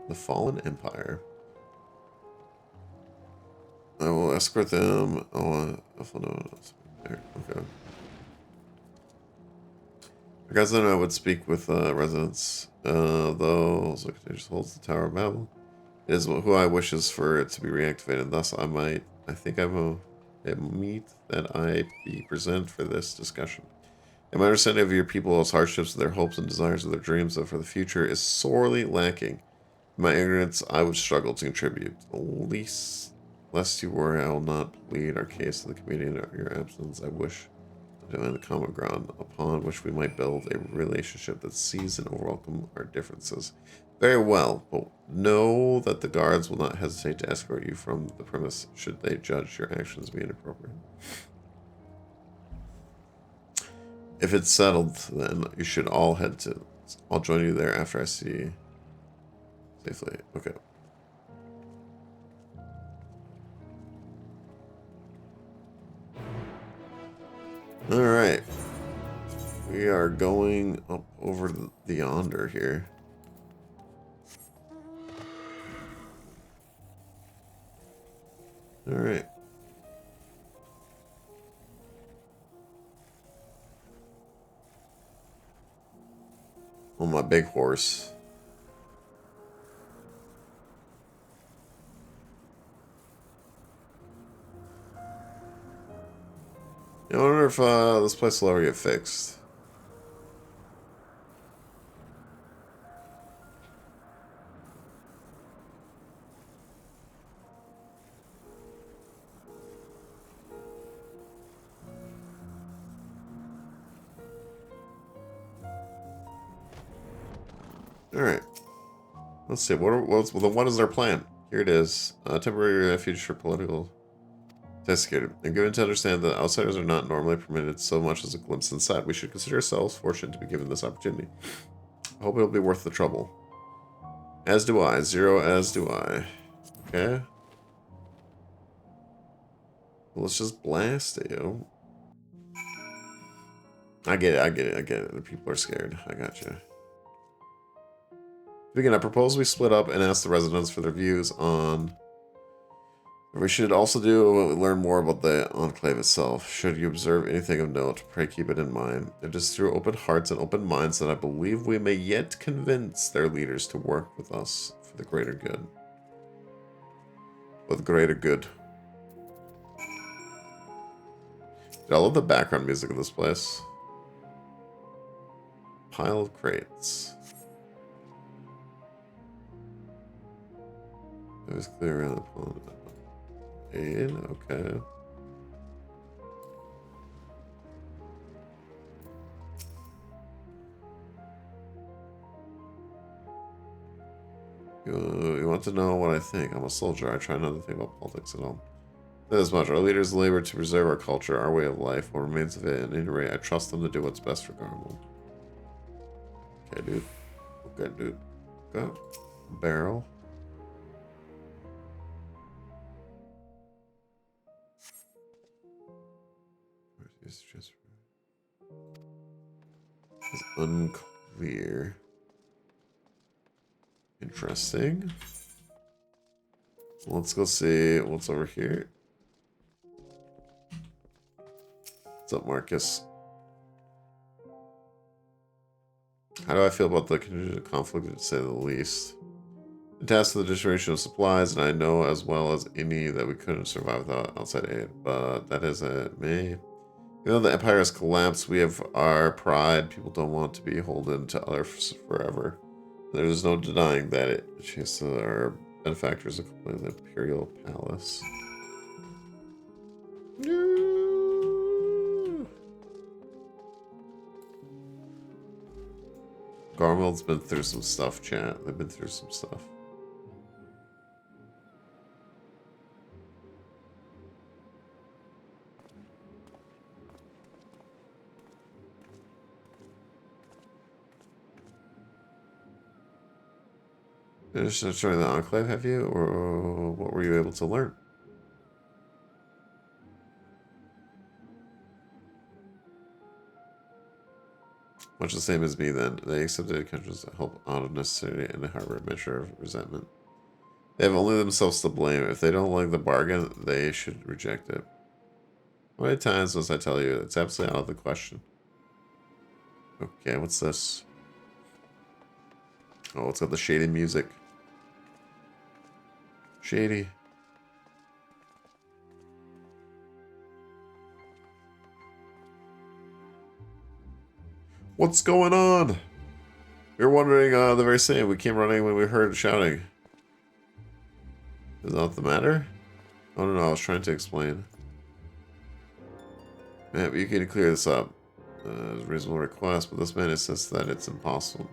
The Fallen Empire. I will escort them. Oh, no, there. Okay. I guess then I would speak with residents. Though also just holds the Tower of Babel. It is who I wishes for it to be reactivated. Thus, I think I'm a meet that I be present for this discussion. And my understanding of your people's hardships, their hopes and desires, of their dreams for the future is sorely lacking. In my ignorance, I would struggle to contribute. Lest you worry, I will not plead our case to the committee in your absence. I wish to find a common ground upon which we might build a relationship that sees and overwhelm our differences. Very well, but know that the guards will not hesitate to escort you from the premise should they judge your actions be inappropriate. If it's settled, then you should all head to... I'll join you there after I see... Safely. Okay. Alright. We are going up over the yonder here. Alright. On my big horse. I wonder if this place will ever get fixed. Alright. Let's see. What is our plan? Here it is. Temporary refuge for political desiccated. And given to understand that outsiders are not normally permitted so much as a glimpse inside, we should consider ourselves fortunate to be given this opportunity. I hope it'll be worth the trouble. As do I. Zero as do I. Okay. Well, let's just blast it, yo. I get it. The people are scared. I gotcha. Begin, I propose we split up and ask the residents for their views on... We should also learn more about the Enclave itself. Should you observe anything of note, pray keep it in mind. It is through open hearts and open minds that I believe we may yet convince their leaders to work with us for the greater good. For the greater good. Dude, I love the background music of this place. Pile of crates. It was clear around the pond. Okay. You want to know what I think? I'm a soldier. I try not to think about politics at all. As much. Our leaders labor to preserve our culture, our way of life, what remains of it, and at any rate, I trust them to do what's best for Garmel. Okay, dude. Okay, dude. Go. Barrel. It's just it's unclear. Interesting. Let's go see what's over here. What's up, Marcus? How do I feel about the contingent conflict, to say the least? The task of the distribution of supplies, and I know as well as any that we couldn't survive without outside aid, but that isn't me. You know, the empire has collapsed. We have our pride. People don't want to be beholden to others forever. There's no denying that it chases our benefactors of the Imperial Palace. Garmel's been through some stuff, chat. They've been through some stuff. Just joining the Enclave, have you? Or what were you able to learn? Much the same as me then. They accepted countries to help out of necessity and harbor a measure of resentment. They have only themselves to blame. If they don't like the bargain, they should reject it. How many times must I tell you? It's absolutely out of the question. Okay, what's this? Oh, it's got the shady music. Shady. What's going on? We were wondering the very same. We came running when we heard shouting. Is that the matter? I don't know. I was trying to explain. Man, you can clear this up. It's a reasonable request, but this man insists that it's impossible.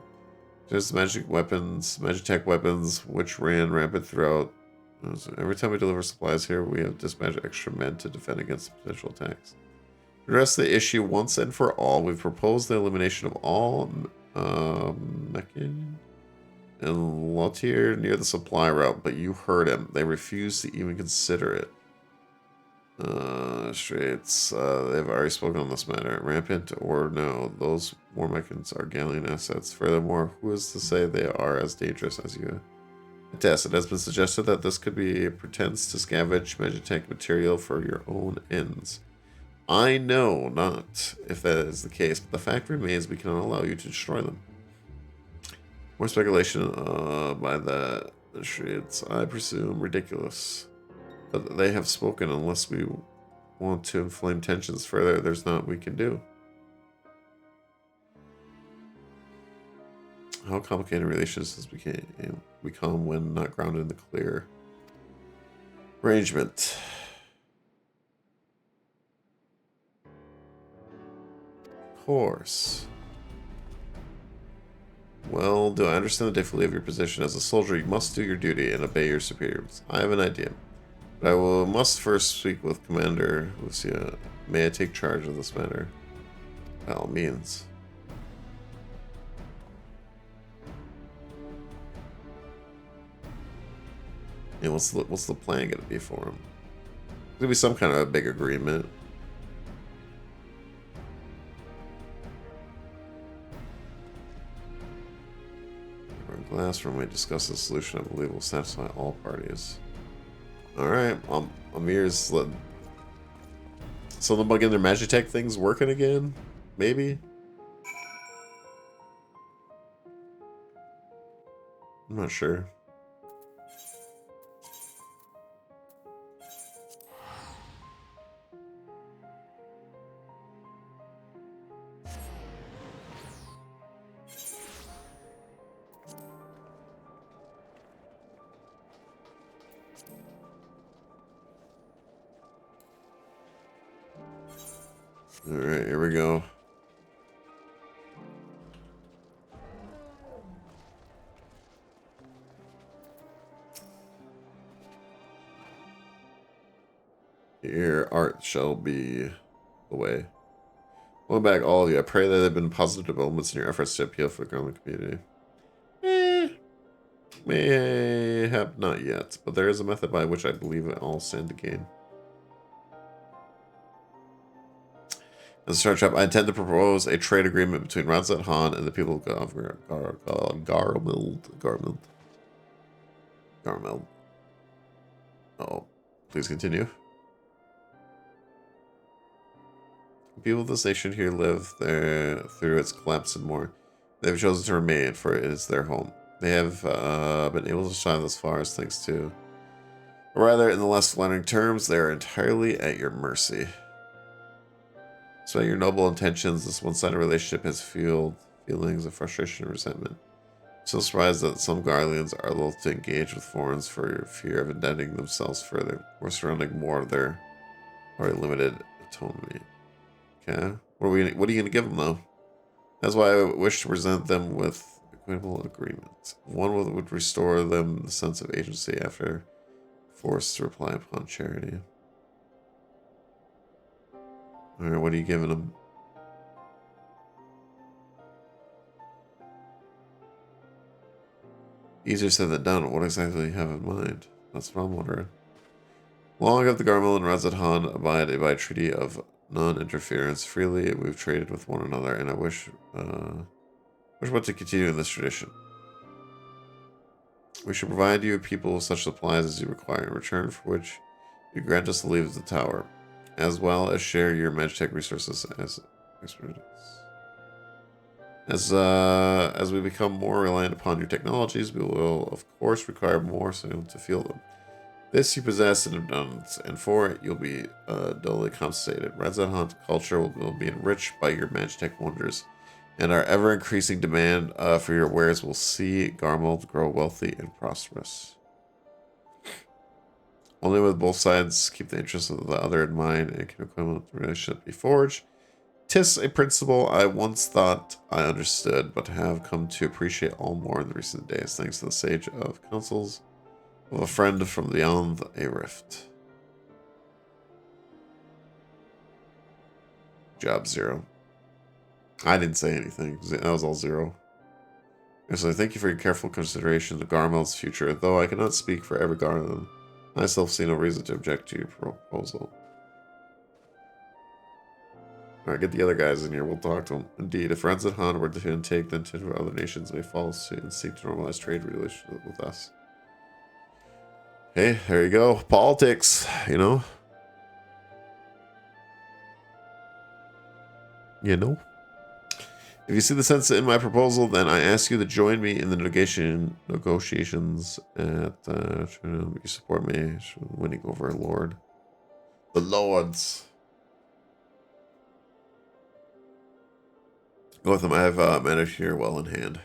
There's magic weapons, magitech weapons, which ran rampant throughout. So every time we deliver supplies here, we have dispatched extra men to defend against potential attacks. To address the issue once and for all, we've proposed the elimination of all Meccan and Lautier near the supply route, but you heard him. They refuse to even consider it. Straits, they've already spoken on this matter. Rampant or no, those war Meccans are galleon assets. Furthermore, who is to say they are as dangerous as you attest? It has been suggested that this could be a pretense to scavenge magitech material for your own ends. I know not if that is the case, but the fact remains we cannot allow you to destroy them. More speculation by the Straits, I presume, ridiculous. But they have spoken. Unless we want to inflame tensions further, there's not we can do. How complicated relations has become when not grounded in the clear. Arrangement. Of course. Well, do I understand the difficulty of your position? As a soldier, you must do your duty and obey your superiors. I have an idea. But I must first speak with Commander Lucia. May I take charge of this matter? By all means. Yeah, what's the plan gonna be for him? There's gonna be some kind of a big agreement. Our last room we discussed the solution I believe will satisfy all parties. Alright, Amir's so the bug in their Magitech thing's working again? Maybe? I'm not sure. Alright, here we go. Your art shall be the way. Going back, all of you, I pray that there have been positive developments in your efforts to appeal for the growing community. May have not yet, but there is a method by which I believe it all stand to gain. As a start trap, I intend to propose a trade agreement between Razat Han and the people of Garmeld. Oh, please continue. The people of this nation here live there through its collapse and more. They have chosen to remain, for it is their home. They have been able to shine this far as thanks to, or rather, in the less flattering terms, they are entirely at your mercy. Despite your noble intentions, this one-sided relationship has fueled feelings of frustration and resentment. I'm so surprised that some Garleans are loath to engage with foreigners for fear of indebting themselves further, or surrounding more of their already limited autonomy. Okay, what are you going to give them, though? That's why I wish to present them with equitable agreements. One would restore them the sense of agency after forced to rely upon charity. Alright, what are you giving them? Easier said than done. What exactly do you have in mind? That's what I'm wondering. Long have the Garmel and Razat Han abided by a treaty of non-interference freely. We've traded with one another, and I wish what to continue in this tradition. We should provide you people with such supplies as you require, in return for which you grant us the leave of the tower, as well as share your Magitech resources as we become more reliant upon your technologies, we will of course require more soon to feel them. This you possess in abundance, and for it you'll be duly compensated. Red Zed Hunt culture will be enriched by your Magitech wonders, and our ever-increasing demand for your wares will see Garmold grow wealthy and prosperous. Only with both sides keep the interests of the other in mind and can equivalent relationship be forged. 'Tis a principle I once thought I understood, but have come to appreciate all more in the recent days, thanks to the sage of counsels of a friend from beyond a rift. Job 0. I didn't say anything. That was all 0. So thank you for your careful consideration of Garmeld's future. Though I cannot speak for every Garland, I myself see no reason to object to your proposal. Alright, get the other guys in here. We'll talk to them. Indeed, if Red Zed Han were to take, then 10 other nations may follow suit and seek to normalize trade relations with us. Hey, there you go. Politics, you know? You know? If you see the sense in my proposal, then I ask you to join me in the negotiations at you support me winning over a lord. The lords. Go with them. I have managed here well in hand.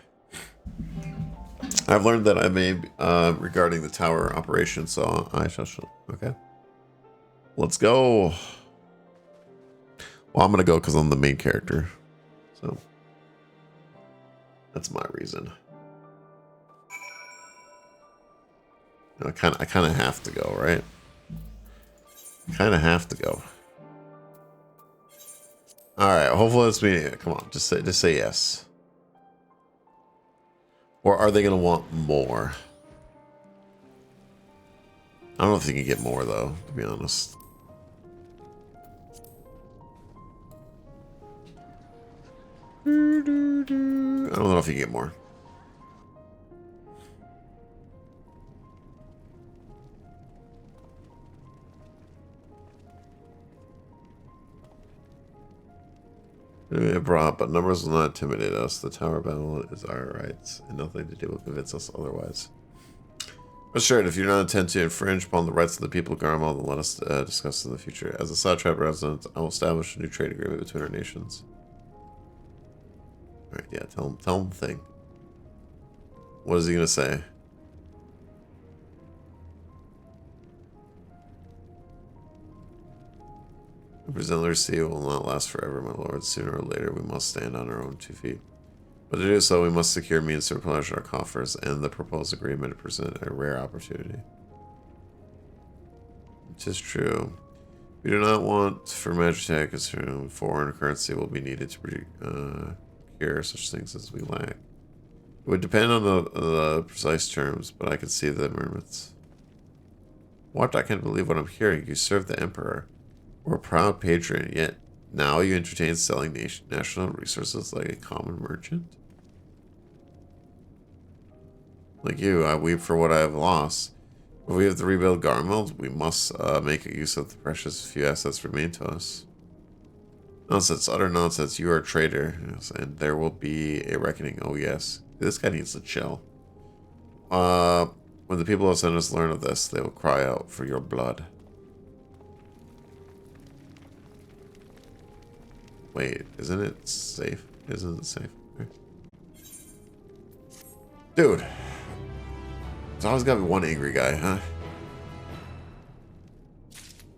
I've learned that I may regarding the tower operation, so I shall. Okay. Let's go. Well, I'm gonna go because I'm the main character, so that's my reason. I kind of have to go, right? Kind of have to go. All right. Hopefully, it's me. Come on, just say yes. Or are they gonna want more? I don't know if they can get more though, to be honest. I don't know if you can get more. But numbers will not intimidate us. The tower battle is our rights, and nothing to do will convince us otherwise. But sure, if you do not intend to infringe upon the rights of the people of Garmal, then let us discuss in the future. As a Side Tribe resident, I will establish a new trade agreement between our nations. Alright, yeah, tell him the thing. What is he gonna say? The presently received will not last forever, my lord. Sooner or later, we must stand on our own 2 feet. But to do so, we must secure means to replenish our coffers, and the proposed agreement presents a rare opportunity. It is true. We do not want for Magitech, as foreign currency will be needed to procure such things as we lack. It would depend on the precise terms, but I can see the limits. What? I can't believe what I'm hearing. You serve the Emperor. We're a proud patron, yet now you entertain selling national resources like a common merchant? Like you, I weep for what I have lost. If we have to rebuild Garmeld, we must make use of the precious few assets remain to us. Nonsense, utter nonsense. You are a traitor, yes, and there will be a reckoning. Oh yes, this guy needs to chill. When the people of Senus learn of this, they will cry out for your blood. Wait, isn't it safe? Isn't it safe? Okay. Dude. There's always gotta be one angry guy, huh?